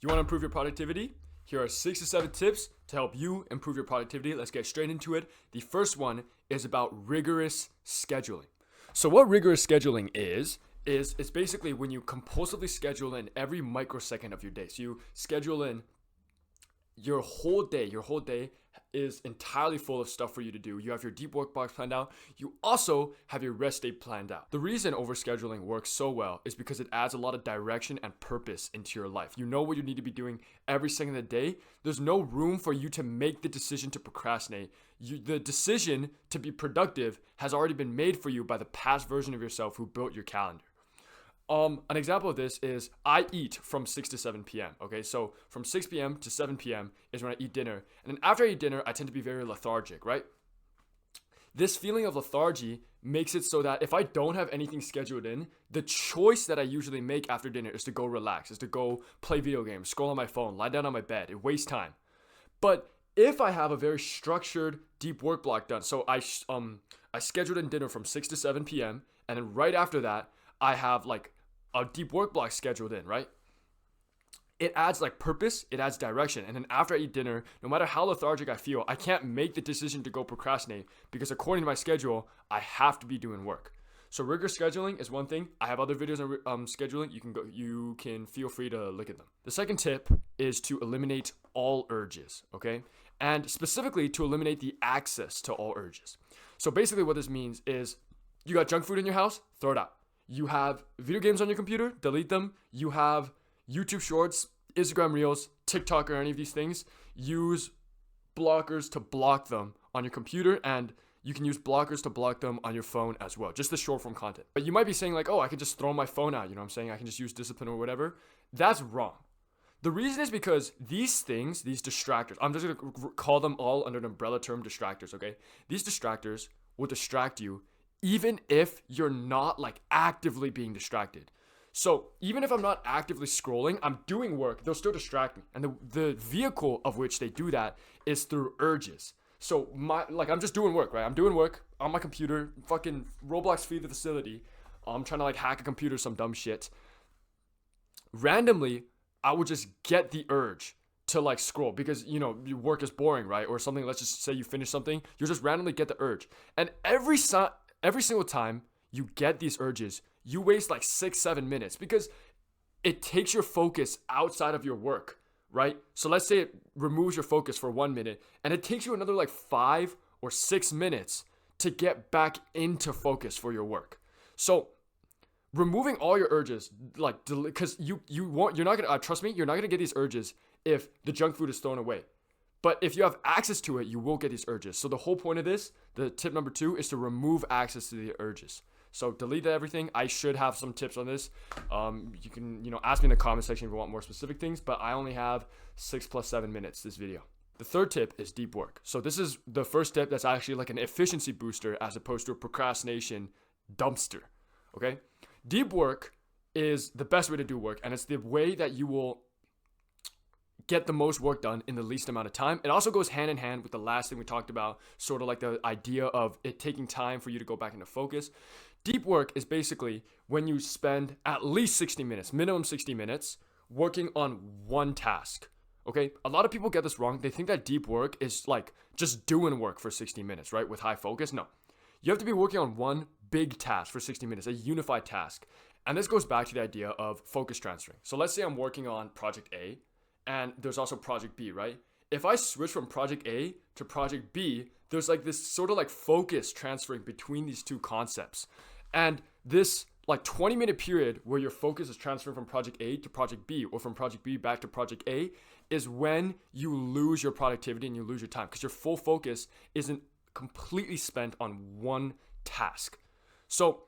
You want to improve your productivity? Here are 6 to 7 tips to help you improve your productivity. Let's get straight into it. The first one is about rigorous scheduling. So what rigorous scheduling is it's basically when you compulsively schedule in every microsecond of your day. So you schedule in your whole day is entirely full of stuff for you to do. You have your deep work blocks planned out. You also have your rest day planned out. The reason overscheduling works so well is because it adds a lot of direction and purpose into your life. You know what you need to be doing every second of the day. There's no room for you to make the decision to procrastinate. The decision to be productive has already been made for you by the past version of yourself who built your calendar. An example of this is I eat from 6 to 7 p.m. Okay, so from 6 p.m. to 7 p.m. is when I eat dinner. And then after I eat dinner, I tend to be very lethargic, right? This feeling of lethargy makes it so that if I don't have anything scheduled in, the choice that I usually make after dinner is to go relax, is to go play video games, scroll on my phone, lie down on my bed. It wastes time. But if I have a very structured deep work block done, so I scheduled in dinner from 6 to 7 p.m. and then right after that, I have like a deep work block scheduled in, right? It adds like purpose, it adds direction. And then after I eat dinner, no matter how lethargic I feel, I can't make the decision to go procrastinate because according to my schedule, I have to be doing work. So rigorous scheduling is one thing. I have other videos on scheduling. You can feel free to look at them. The second tip is to eliminate all urges, okay? And specifically to eliminate the access to all urges. So basically what this means is you got junk food in your house, throw it out. You have video games on your computer, delete them. You have YouTube Shorts, Instagram Reels, TikTok, or any of these things. Use blockers to block them on your computer, and you can use blockers to block them on your phone as well, just the short form content. But you might be saying like, oh, I could just throw my phone out, you know what I'm saying? I can just use discipline or whatever. That's wrong. The reason is because these things, these distractors, I'm just going to call them all under an umbrella term distractors, okay? These distractors will distract you even if you're not like actively being distracted. So even if I'm not actively scrolling, I'm doing work, they'll still distract me. And the vehicle of which they do that is through urges. So I'm just doing work, right? I'm doing work on my computer, fucking Roblox Feed the Facility. I'm trying to like hack a computer, some dumb shit. Randomly, I would just get the urge to like scroll because, you know, your work is boring, right? Or something, let's just say you finish something, you'll just randomly get the urge. And every single time you get these urges, you waste like 6-7 minutes because it takes your focus outside of your work, right? So let's say it removes your focus for 1 minute and it takes you another like 5 or 6 minutes to get back into focus for your work. So removing all your urges, like, because you're not gonna, trust me, you're not gonna get these urges if the junk food is thrown away. But if you have access to it, you will get these urges. So the whole point of this, the tip number 2, is to remove access to the urges. So delete everything. I should have some tips on this. You can, ask me in the comment section if you want more specific things, but I only have 6 + 7 minutes this video. The third tip is deep work. So this is the first tip that's actually like an efficiency booster as opposed to a procrastination dumpster. Okay? Deep work is the best way to do work, and it's the way that you will get the most work done in the least amount of time. It also goes hand in hand with the last thing we talked about, sort of like the idea of it taking time for you to go back into focus. Deep work is basically when you spend at least 60 minutes, minimum 60 minutes, working on one task. Okay? A lot of people get this wrong. They think that deep work is like just doing work for 60 minutes, right? With high focus. No. You have to be working on one big task for 60 minutes, a unified task. And this goes back to the idea of focus transferring. So let's say I'm working on project A, and there's also project B, right? If I switch from project A to project B, there's like this sort of like focus transferring between these two concepts. And this like 20-minute period where your focus is transferring from project A to project B or from project B back to project A is when you lose your productivity and you lose your time because your full focus isn't completely spent on one task. So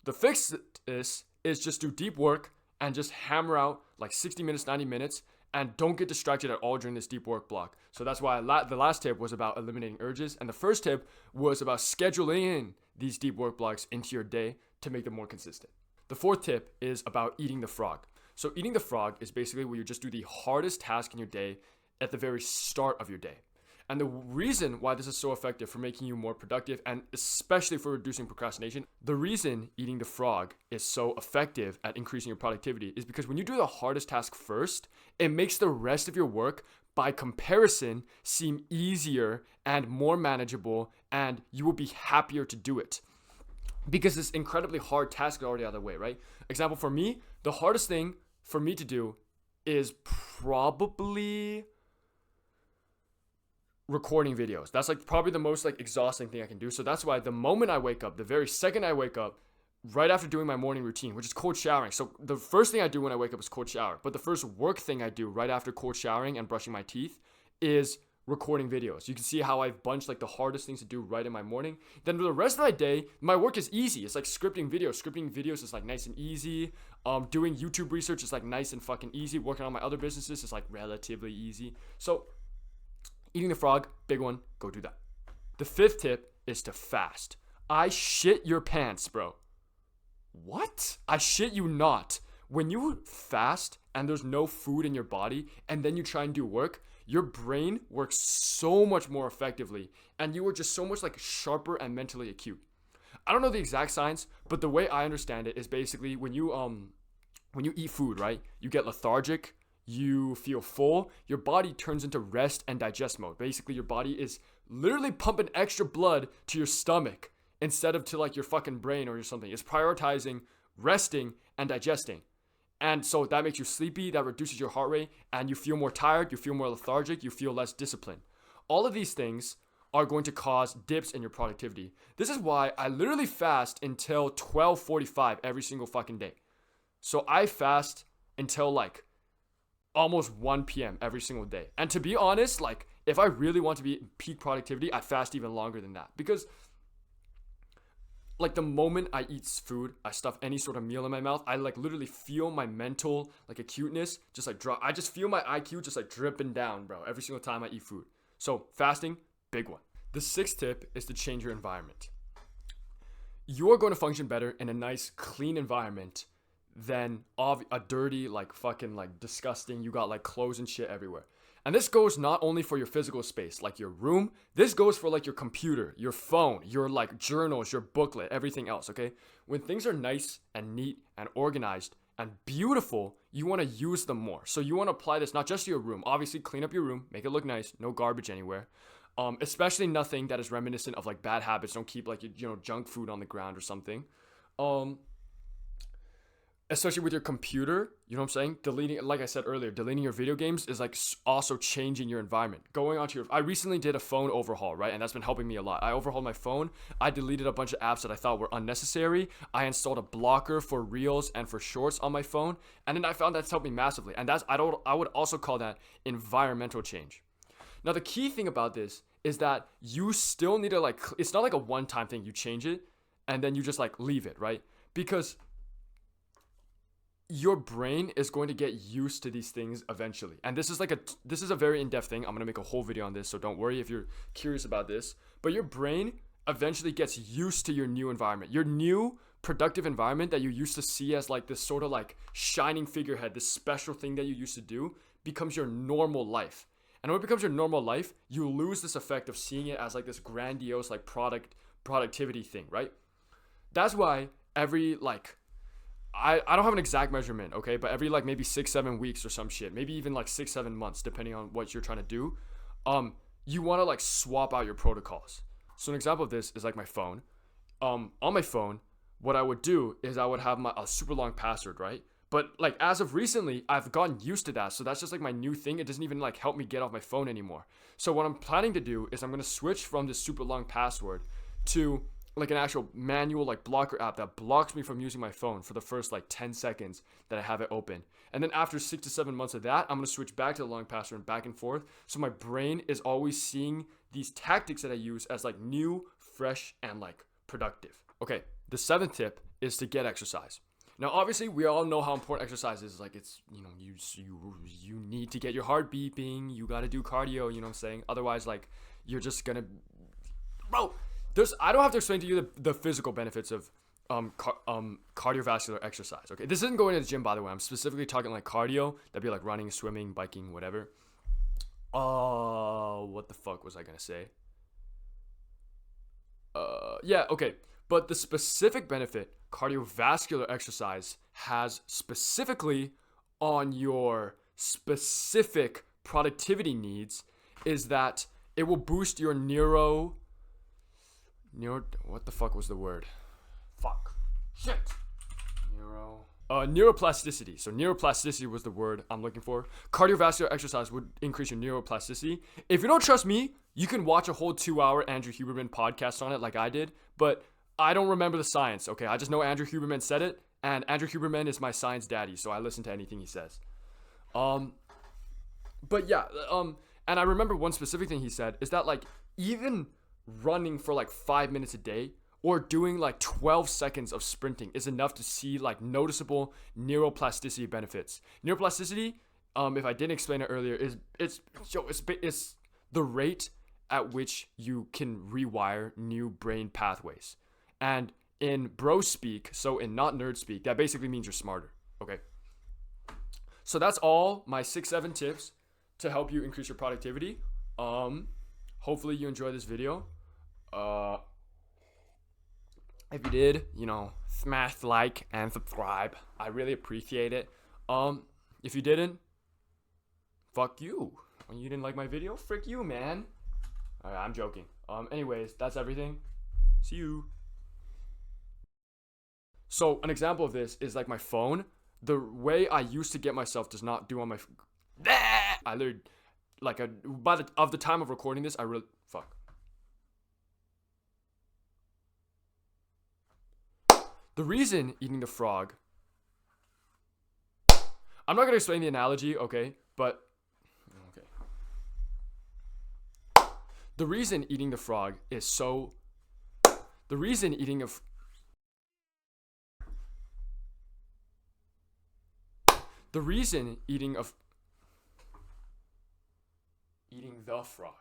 the fix to this is just do deep work and just hammer out like 60 minutes, 90 minutes, and don't get distracted at all during this deep work block. So that's why the last tip was about eliminating urges. And the first tip was about scheduling in these deep work blocks into your day to make them more consistent. The fourth tip is about eating the frog. So eating the frog is basically where you just do the hardest task in your day at the very start of your day. And the reason why this is so effective for making you more productive and especially for reducing procrastination, the reason eating the frog is so effective at increasing your productivity is because when you do the hardest task first, it makes the rest of your work by comparison seem easier and more manageable, and you will be happier to do it. Because this incredibly hard task is already out of the way, right? Example for me, the hardest thing for me to do is probably recording videos. That's like probably the most like exhausting thing I can do. So that's why the moment I wake up, the very second I wake up, right after doing my morning routine, which is cold showering. So the first thing I do when I wake up is cold shower. But the first work thing I do right after cold showering and brushing my teeth is recording videos. You can see how I've bunched like the hardest things to do right in my morning. Then for the rest of my day, my work is easy. It's like scripting videos. Scripting videos is like nice and easy. Doing YouTube research is like nice and fucking easy. Working on my other businesses is like relatively easy. So eating the frog, big one, go do that. The fifth tip is to fast. I shit your pants, bro. What? I shit you not. When you fast and there's no food in your body and then you try and do work, your brain works so much more effectively and you are just so much like sharper and mentally acute. I don't know the exact science, but the way I understand it is basically when you eat food, right? You get lethargic, you feel full, your body turns into rest and digest mode. Basically, your body is literally pumping extra blood to your stomach instead of to like your fucking brain or something. It's prioritizing resting and digesting. And so that makes you sleepy, that reduces your heart rate, and you feel more tired, you feel more lethargic, you feel less disciplined. All of these things are going to cause dips in your productivity. This is why I literally fast until 12:45 every single fucking day. So I fast until like almost 1 p.m. every single day. And to be honest, like if I really want to be peak productivity, I fast even longer than that. Because like the moment I eat food, I stuff any sort of meal in my mouth, I like literally feel my mental like acuteness just like drop. I just feel my IQ just like dripping down, bro, every single time I eat food. So fasting, big one. The sixth tip is to change your environment. You're going to function better in a nice, clean environment than a dirty, like fucking like disgusting, you got like clothes and shit everywhere. And this goes not only for your physical space, like your room, this goes for like your computer, your phone, your like journals, your booklet, everything else, okay? When things are nice and neat and organized and beautiful, you want to use them more. So you want to apply this not just to your room. Obviously, clean up your room, make it look nice, no garbage anywhere. Especially nothing that is reminiscent of like bad habits. Don't keep like, junk food on the ground or something. Especially with your computer, you know what I'm saying? Deleting, like I said earlier, deleting your video games is like also changing your environment. Going onto I recently did a phone overhaul, right? And that's been helping me a lot. I overhauled my phone. I deleted a bunch of apps that I thought were unnecessary. I installed a blocker for reels and for shorts on my phone. And then I found that's helped me massively. And I would also call that environmental change. Now, the key thing about this is that you still need to like, it's not like a one-time thing. You change it and then you just like leave it, right? Because your brain is going to get used to these things eventually. And this is a very in-depth thing. I'm going to make a whole video on this, so don't worry if you're curious about this. But your brain eventually gets used to your new environment. Your new productive environment that you used to see as like this sort of like shining figurehead, this special thing that you used to do, becomes your normal life. And when it becomes your normal life, you lose this effect of seeing it as like this grandiose like productivity thing, right? That's why every like I don't have an exact measurement, okay? But every like maybe 6-7 weeks or some shit, maybe even like 6-7 months, depending on what you're trying to do, you want to like swap out your protocols. So an example of this is like my phone. On my phone, what I would do is I would have a super long password, right? But like as of recently, I've gotten used to that. So that's just like my new thing. It doesn't even like help me get off my phone anymore. So what I'm planning to do is I'm going to switch from this super long password to like an actual manual like blocker app that blocks me from using my phone for the first like 10 seconds that I have it open. And then after 6 to 7 months of that, I'm going to switch back to the long password and back and forth. So my brain is always seeing these tactics that I use as like new, fresh, and like productive. Okay, the seventh tip is to get exercise. Now, obviously, we all know how important exercise is. Like, it's, you need to get your heart beeping. You got to do cardio, you know what I'm saying? Otherwise, like, you're just going to... Bro, I don't have to explain to you the physical benefits of cardiovascular exercise, okay? This isn't going to the gym, by the way. I'm specifically talking like cardio. That'd be like running, swimming, biking, whatever. What the fuck was I gonna say? Yeah, okay. But the specific benefit cardiovascular exercise has specifically on your specific productivity needs is that it will boost your what the fuck was the word? Fuck. Shit. Neuroplasticity. So neuroplasticity was the word I'm looking for. Cardiovascular exercise would increase your neuroplasticity. If you don't trust me, you can watch a whole 2-hour Andrew Huberman podcast on it like I did, but I don't remember the science, okay? I just know Andrew Huberman said it, and Andrew Huberman is my science daddy, so I listen to anything he says. But yeah, and I remember one specific thing he said is that like even running for like 5 minutes a day or doing like 12 seconds of sprinting is enough to see like noticeable neuroplasticity benefits. Neuroplasticity, if I didn't explain it earlier, it's the rate at which you can rewire new brain pathways. And in bro speak, so in not nerd speak, that basically means you're smarter. Okay. So that's all my 6-7 tips to help you increase your productivity. Hopefully you enjoyed this video. If you did, smash like and subscribe. I really appreciate it. If you didn't, fuck you. When you didn't like my video, frick you, man. Alright, I'm joking. Anyways, that's everything. See you. So an example of this is like my phone. The way I used to get myself does not do on my. I literally, like, of the time of recording this, I really fuck. The reason eating the frog. I'm not gonna explain the analogy, okay? But okay. The reason eating the frog is so. The reason eating a. The reason eating the frog.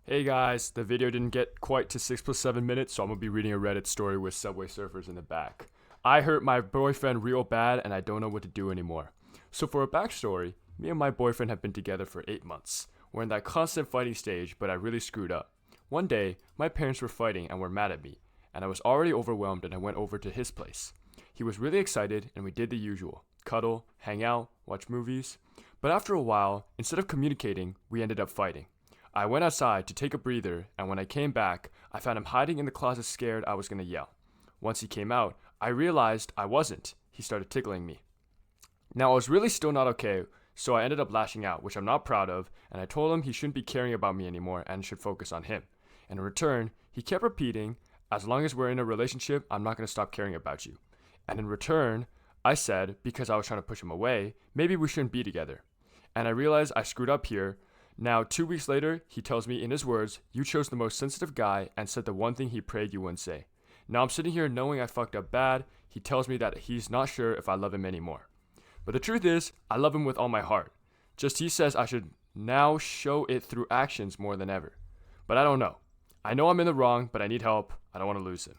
Hey guys, the video didn't get quite to 6 + 7 minutes, so I'm gonna be reading a Reddit story with Subway Surfers in the back. I hurt my boyfriend real bad and I don't know what to do anymore. So for a backstory, me and my boyfriend have been together for 8 months. We're in that constant fighting stage, but I really screwed up. One day, my parents were fighting and were mad at me, and I was already overwhelmed and I went over to his place. He was really excited and we did the usual. Cuddle, hang out, watch movies. But after a while, instead of communicating, we ended up fighting. I went outside to take a breather, and when I came back, I found him hiding in the closet scared I was going to yell. Once he came out, I realized I wasn't. He started tickling me. Now, I was really still not okay, so I ended up lashing out, which I'm not proud of, and I told him he shouldn't be caring about me anymore and should focus on him. And in return, he kept repeating, as long as we're in a relationship, I'm not going to stop caring about you. And in return, I said, because I was trying to push him away, maybe we shouldn't be together. And I realized I screwed up here. Now, 2 weeks later, he tells me in his words, you chose the most sensitive guy and said the one thing he prayed you wouldn't say. Now I'm sitting here knowing I fucked up bad. He tells me that he's not sure if I love him anymore. But the truth is, I love him with all my heart. Just he says I should now show it through actions more than ever. But I don't know. I know I'm in the wrong, but I need help. I don't want to lose him.